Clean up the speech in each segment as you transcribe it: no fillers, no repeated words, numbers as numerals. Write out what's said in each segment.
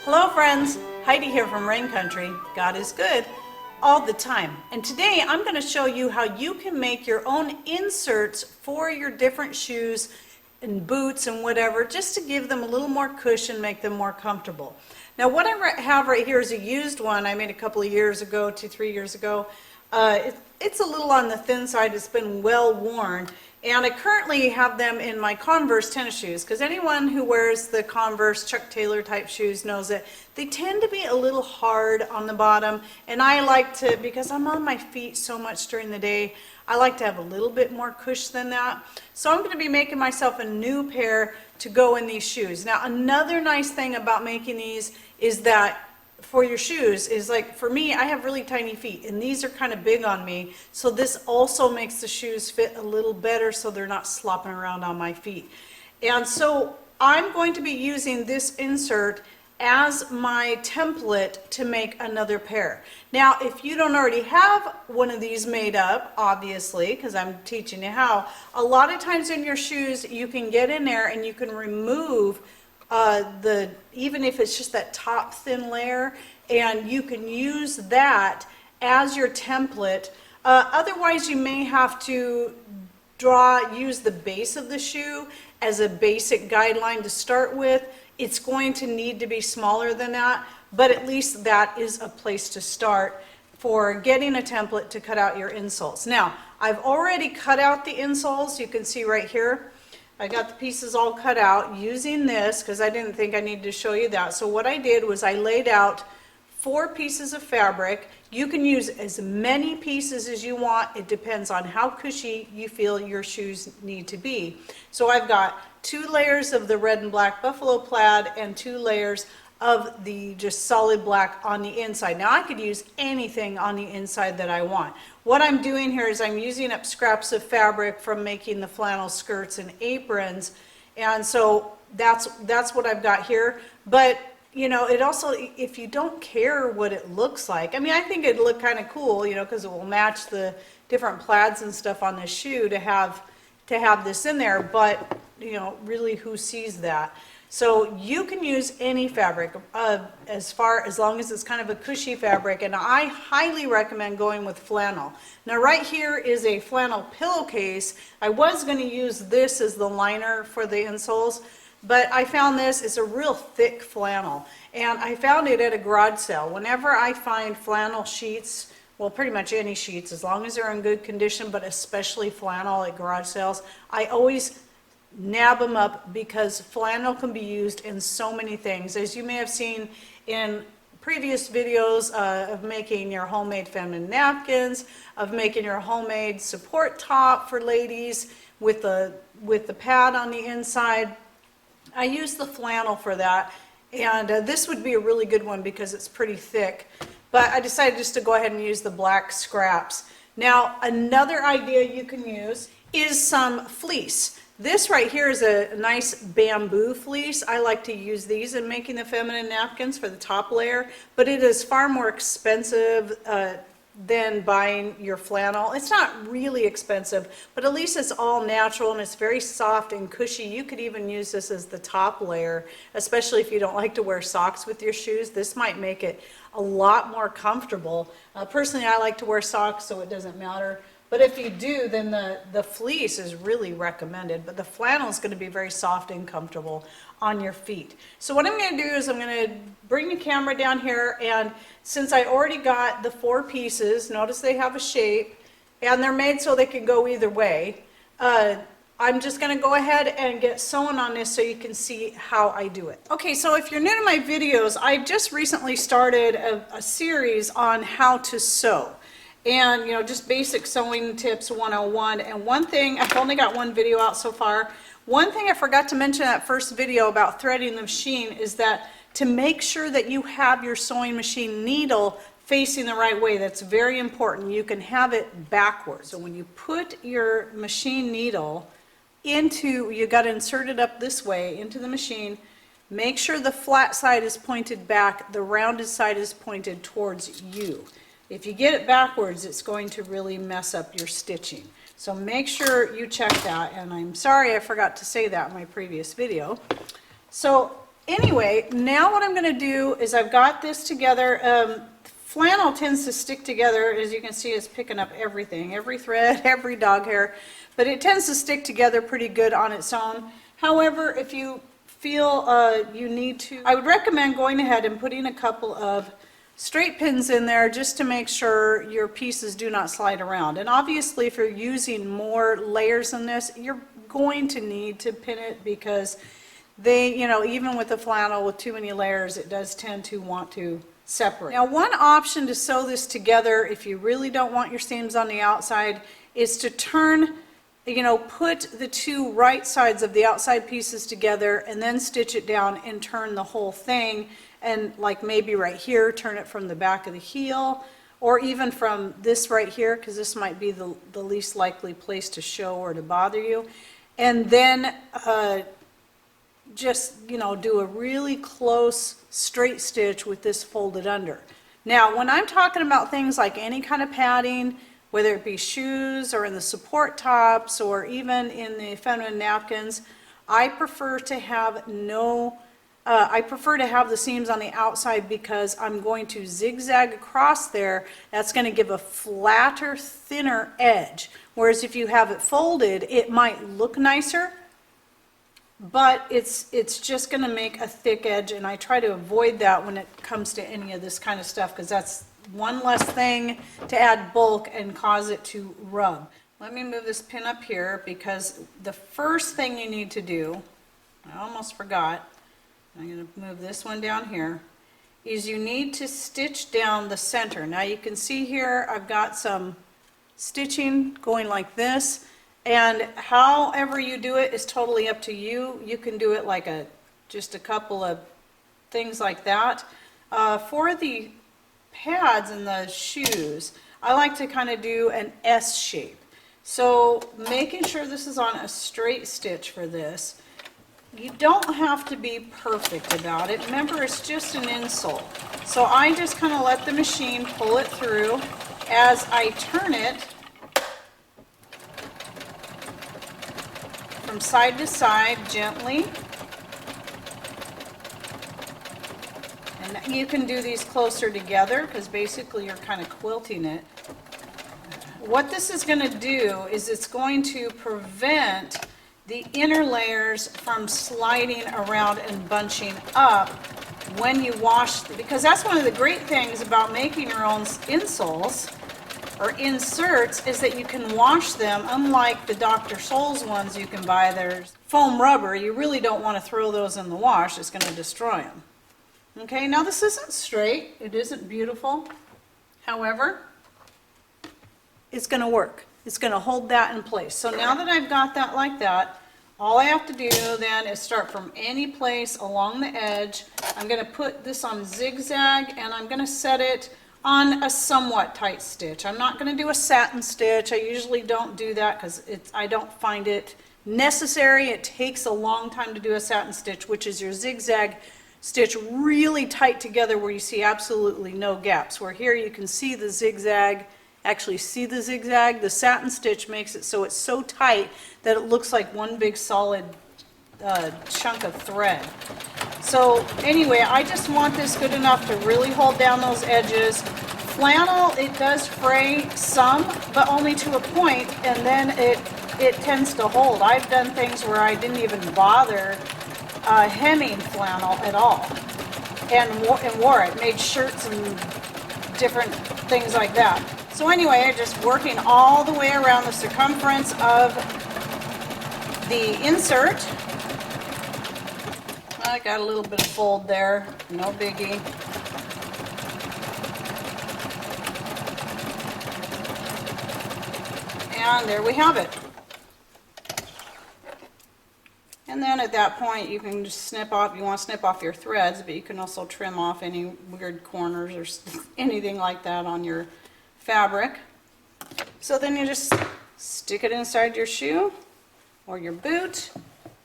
Hello friends, Heidi here from Rain Country. God is good all the time. And today I'm going to show you how you can make your own inserts for your different shoes and boots and whatever, just to give them a little more cushion, make them more comfortable. Now what I have right here is a used one I made a couple of years ago, 2-3 years ago. It's a little on the thin side, it's been well worn. And I currently have them in my Converse tennis shoes, because anyone who wears the Converse Chuck Taylor type shoes knows that they tend to be a little hard on the bottom. And I like to, because I'm on my feet so much during the day, I like to have a little bit more cush than that. So I'm going to be making myself a new pair to go in these shoes. Now another nice thing about making these is that for your shoes is, like, for me, I have really tiny feet and these are kind of big on me, so this also makes the shoes fit a little better so they're not slopping around on my feet. And so I'm going to be using this insert as my template to make another pair. Now if you don't already have one of these made up, obviously, because I'm teaching you how, a lot of times in your shoes you can get in there and you can remove even if it's just that top thin layer, and you can use that as your template. Otherwise you may have to use the base of the shoe as a basic guideline to start with. It's going to need to be smaller than that, but at least that is a place to start for getting a template to cut out your insoles. Now I've already cut out the insoles. You can see right here I got the pieces all cut out using this because I didn't think I needed to show you that. So what I did was I laid out 4 pieces of fabric. You can use as many pieces as you want. It depends on how cushy you feel your shoes need to be. So I've got 2 layers of the red and black buffalo plaid and 2 layers of the just solid black on the inside. Now I could use anything on the inside that I want. What I'm doing here is I'm using up scraps of fabric from making the flannel skirts and aprons, and so that's what I've got here. But you know, it also, if you don't care what it looks like, I mean, I think it'd look kind of cool, you know, because it will match the different plaids and stuff on the shoe to have this in there, but you know, really, who sees that? So you can use any fabric as long as it's kind of a cushy fabric, and I highly recommend going with flannel. Now right here is a flannel pillowcase. I was going to use this as the liner for the insoles, but I found this is a real thick flannel, and I found it at a garage sale. Whenever I find flannel sheets, well, pretty much any sheets, as long as they're in good condition, but especially flannel at garage sales, I always nab them up because flannel can be used in so many things. As you may have seen in previous videos of making your homemade feminine napkins, of making your homemade support top for ladies with the pad on the inside, I use the flannel for that, and this would be a really good one because it's pretty thick, but I decided just to go ahead and use the black scraps. Now another idea you can use is some fleece. This right here is a nice bamboo fleece. I like to use these in making the feminine napkins for the top layer, but it is far more expensive than buying your flannel. It's not really expensive, but at least it's all natural and it's very soft and cushy. You could even use this as the top layer, especially if you don't like to wear socks with your shoes. This might make it a lot more comfortable. Personally, I like to wear socks, so it doesn't matter. But if you do, then the fleece is really recommended, but the flannel is going to be very soft and comfortable on your feet. So what I'm going to do is I'm going to bring the camera down here, and since I already got the 4 pieces, notice they have a shape, and they're made so they can go either way. I'm just going to go ahead and get sewing on this so you can see how I do it. Okay, so if you're new to my videos, I just recently started a series on how to sew. And you know, just basic sewing tips 101. And one thing, I've only got 1 video out so far. One thing I forgot to mention in that first video about threading the machine is that to make sure that you have your sewing machine needle facing the right way. That's very important. You can have it backwards. So when you put your machine needle into, you got to insert it up this way into the machine. Make sure the flat side is pointed back, the rounded side is pointed towards you. If you get it backwards, it's going to really mess up your stitching. So make sure you check that, and I'm sorry I forgot to say that in my previous video. So anyway, now what I'm going to do is I've got this together. Flannel tends to stick together, as you can see, it's picking up everything, every thread, every dog hair, but it tends to stick together pretty good on its own. However, if you feel you need to, I would recommend going ahead and putting a couple of straight pins in there just to make sure your pieces do not slide around. And obviously, if you're using more layers in this, you're going to need to pin it because they, you know, even with the flannel with too many layers, it does tend to want to separate. Now, one option to sew this together if you really don't want your seams on the outside is to turn, you know, put the two right sides of the outside pieces together and then stitch it down and turn the whole thing, and like maybe right here, turn it from the back of the heel, or even from this right here, because this might be the least likely place to show or to bother you. And then just, you know, do a really close straight stitch with this folded under. Now, when I'm talking about things like any kind of padding, whether it be shoes or in the support tops or even in the feminine napkins, I prefer to have the seams on the outside because I'm going to zigzag across there. That's going to give a flatter, thinner edge. Whereas if you have it folded, it might look nicer, but it's just going to make a thick edge, and I try to avoid that when it comes to any of this kind of stuff because that's one less thing to add bulk and cause it to rub. Let me move this pin up here because the first thing you need to do, I almost forgot, I'm going to move this one down here, is you need to stitch down the center. Now you can see here I've got some stitching going like this, and however you do it is totally up to you. You can do it like just a couple of things like that. For the pads and the shoes, I like to kind of do an S shape. So making sure this is on a straight stitch for this. You don't have to be perfect about it. Remember, it's just an insole. So I just kind of let the machine pull it through as I turn it from side to side gently. And you can do these closer together because basically you're kind of quilting it. What this is going to do is it's going to prevent the inner layers from sliding around and bunching up when you wash, because that's one of the great things about making your own insoles or inserts is that you can wash them. Unlike the Dr. Scholl's ones you can buy, there's foam rubber. You really don't want to throw those in the wash. It's going to destroy them. Okay, now this isn't straight. It isn't beautiful. However, it's going to work. It's going to hold that in place. So now that I've got that like that, all I have to do then is start from any place along the edge. I'm going to put this on zigzag and I'm going to set it on a somewhat tight stitch. I'm not going to do a satin stitch. I usually don't do that because I don't find it necessary. It takes a long time to do a satin stitch, which is your zigzag stitch really tight together where you see absolutely no gaps. Where here you can see the zigzag, actually see the zigzag. The satin stitch makes it so it's so tight that it looks like one big solid chunk of thread. So anyway, I just want this good enough to really hold down those edges. Flannel, it does fray some, but only to a point, and then it tends to hold. I've done things where I didn't even bother hemming flannel at all, and wore it, made shirts and different things like that. So anyway, I'm just working all the way around the circumference of the insert. I got a little bit of fold there, no biggie. And there we have it. And then at that point you can just snip off, you want to snip off your threads, but you can also trim off any weird corners or anything like that on your fabric. So then you just stick it inside your shoe or your boot,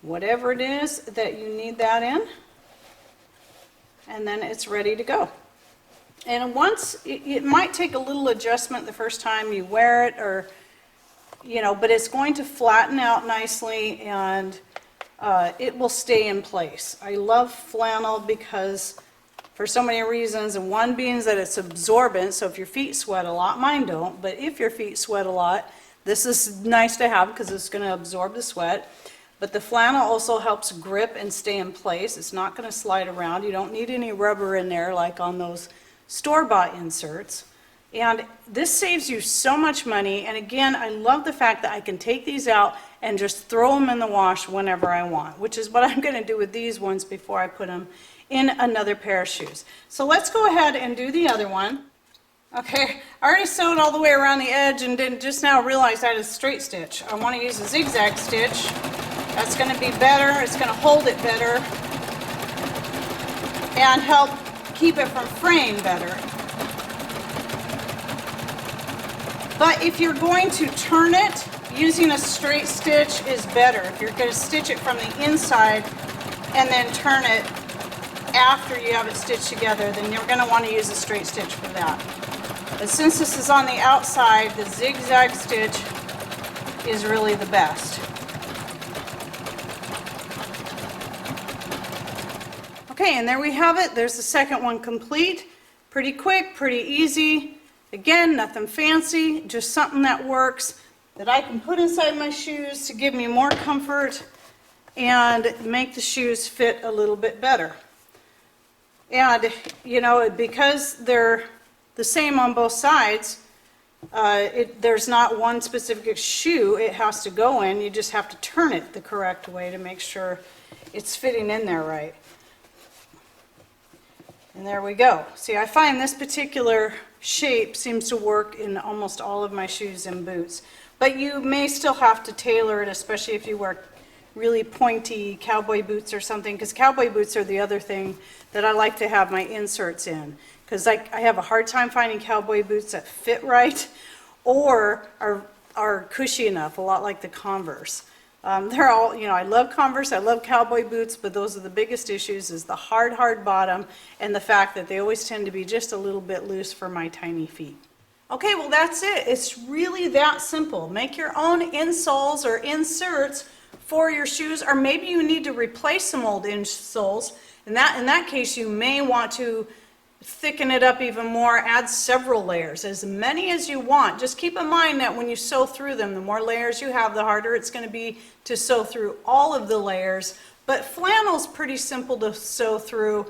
whatever it is that you need that in, and then it's ready to go. And once, it might take a little adjustment the first time you wear it, or, you know, but it's going to flatten out nicely, and it will stay in place. I love flannel because for so many reasons, and one being that it's absorbent, so if your feet sweat a lot, mine don't, but if your feet sweat a lot, this is nice to have because it's going to absorb the sweat. But the flannel also helps grip and stay in place. It's not going to slide around. You don't need any rubber in there like on those store-bought inserts. And this saves you so much money. And again, I love the fact that I can take these out and just throw them in the wash whenever I want, which is what I'm going to do with these ones before I put them in another pair of shoes. So let's go ahead and do the other one. Okay, I already sewed all the way around the edge and didn't just now realize I had a straight stitch. I want to use a zigzag stitch. That's going to be better. It's going to hold it better and help keep it from fraying better. But if you're going to turn it, using a straight stitch is better. If you're going to stitch it from the inside and then turn it after you have it stitched together, then you're going to want to use a straight stitch for that. But since this is on the outside, the zigzag stitch is really the best. Okay, and there we have it. There's the second one complete. Pretty quick, pretty easy. Again, nothing fancy, just something that works, that I can put inside my shoes to give me more comfort and make the shoes fit a little bit better. And, you know, because they're the same on both sides, there's not one specific shoe it has to go in. You just have to turn it the correct way to make sure it's fitting in there right. And there we go. See, I find this particular shape seems to work in almost all of my shoes and boots. But you may still have to tailor it, especially if you wear really pointy cowboy boots or something, because cowboy boots are the other thing that I like to have my inserts in. Because I have a hard time finding cowboy boots that fit right or are cushy enough, a lot like the Converse. They're all, you know, I love Converse, I love cowboy boots, but those are the biggest issues, is the hard bottom and the fact that they always tend to be just a little bit loose for my tiny feet. Okay, well that's it. It's really that simple. Make your own insoles or inserts for your shoes, or maybe you need to replace some old insoles. In that case, you may want to thicken it up even more, add several layers, as many as you want. Just keep in mind that when you sew through them, the more layers you have, the harder it's going to be to sew through all of the layers. But flannel's pretty simple to sew through,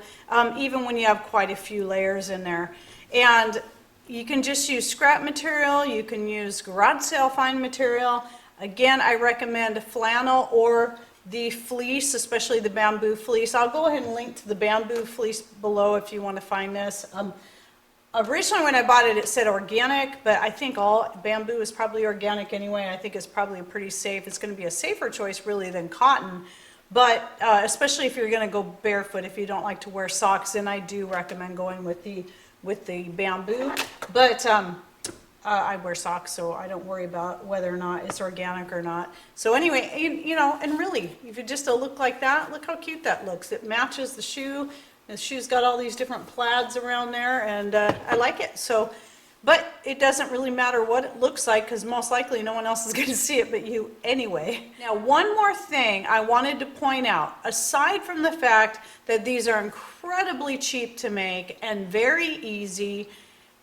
even when you have quite a few layers in there. And you can just use scrap material, you can use garage sale fine material. Again, I recommend flannel or the fleece, especially the bamboo fleece. I'll go ahead and link to the bamboo fleece below if you want to find this. Originally when I bought it, it said organic, but I think all bamboo is probably organic anyway. I think it's probably pretty safe. It's going to be a safer choice really than cotton, but especially if you're going to go barefoot, if you don't like to wear socks, then I do recommend going with the bamboo. But I wear socks, so I don't worry about whether or not it's organic or not. So anyway, you know, and really, if you just look like that, look how cute that looks. It matches the shoe. The shoe's got all these different plaids around there, and I like it. So, but it doesn't really matter what it looks like, because most likely no one else is going to see it but you anyway. Now, one more thing I wanted to point out, aside from the fact that these are incredibly cheap to make and very easy,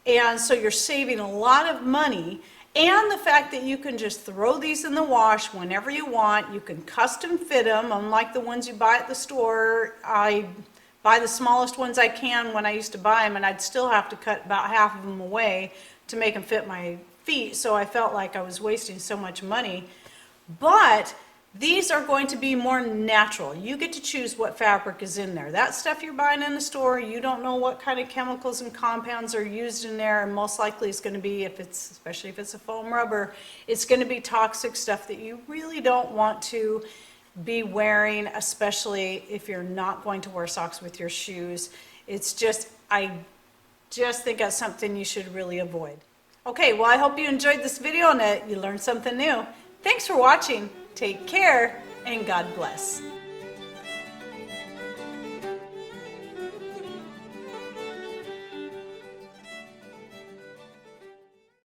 and so you're saving a lot of money, and the fact that you can just throw these in the wash whenever you want. You can custom fit them, unlike the ones you buy at the store. I buy the smallest ones I can when I used to buy them, and I'd still have to cut about half of them away to make them fit my feet, so I felt like I was wasting so much money. But these are going to be more natural. You get to choose what fabric is in there. That stuff you're buying in the store, you don't know what kind of chemicals and compounds are used in there, and most likely it's going to be, especially if it's a foam rubber, it's going to be toxic stuff that you really don't want to be wearing, especially if you're not going to wear socks with your shoes. It's just, I just think that's something you should really avoid. Okay, well I hope you enjoyed this video and that you learned something new. Thanks for watching. Take care, and God bless.